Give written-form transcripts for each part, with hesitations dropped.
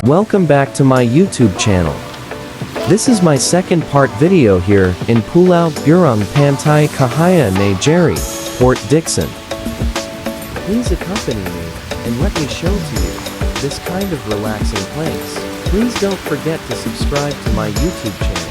Welcome back to my YouTube channel. This is my second part video here in Pulau Burung Pantai Cahaya Negeri, Port Dickson. Please accompany me and let me show to you this kind of relaxing place. Please don't forget to subscribe to my YouTube channel.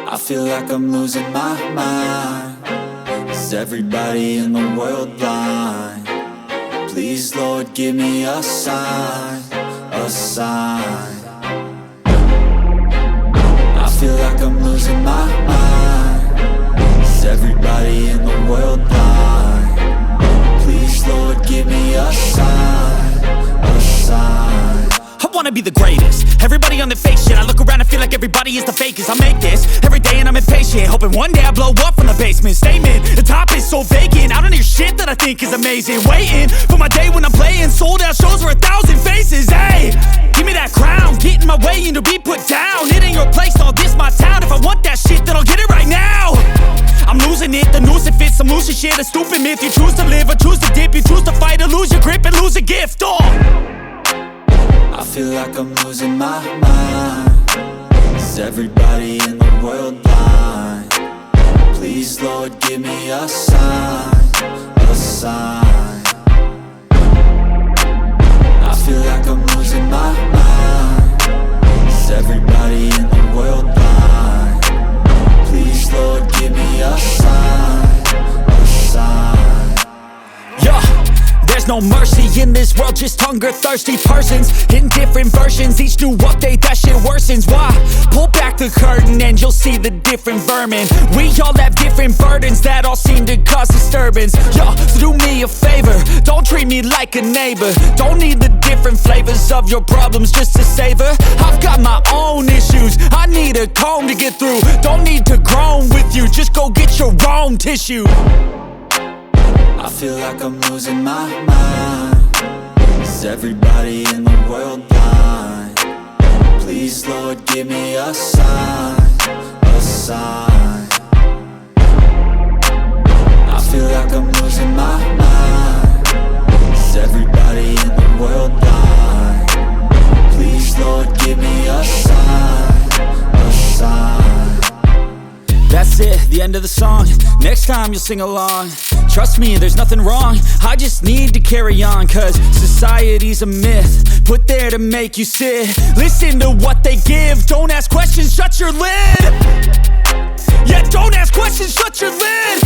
I feel like I'm losing my mind. Is everybody in the world blind? Please, Lord, give me a sign, a sign. I feel like I'm losing my mind. Is everybody in the world blind? Please, Lord, give me a sign, a sign. I wanna be the greatest. Everybody on the fake shit. I look around and feel like everybody is the fakest. I make this every day and I'm impatient, hoping one day I blow up from the basement. Statement, the top is so vacant. I don't hear shit that I think is amazing. Waiting for my day when I'm playing sold out shows for 1,000 faces. Hey, give me that crown, get in my way and to be put down. It ain't your place, all this my town. If I want that shit, then I'll get it right now. I'm losing it, the noose it fits. I'm losing shit, a stupid myth. You choose to live or choose to dip. You choose to fight or lose your grip and lose a gift. I feel like I'm losing my mind. Is everybody in the world blind? Please, Lord, give me a sign, a sign. I feel like I'm losing my mind. Is everybody in the world blind? Please, Lord, give me a sign, a sign. Yeah, there's no mercy in this world, just hunger-thirsty persons in different versions. Each new update, that shit worsens. Why? Pull back the curtain and you'll see the different vermin. We all have different burdens that all seem to cause disturbance. Yo, so do me a favor, don't treat me like a neighbor. Don't need the different flavors of your problems just to savor. I've got my own issues, I need a comb to get through. Don't need to groan with you, just go get your own tissue. I feel like I'm losing my mind. Is everybody in the world blind? Please, Lord, give me a sign, a sign. I feel like I'm losing my mind. Is everybody in the world blind? Please, Lord, give me a sign, a sign. That's it, the end of the song. Next time you'll sing along. Trust me, there's nothing wrong. I just need to carry on, cause society's a myth put there to make you sit. Listen to what they give. Don't ask questions, shut your lid. Yeah, don't ask questions, shut your lid.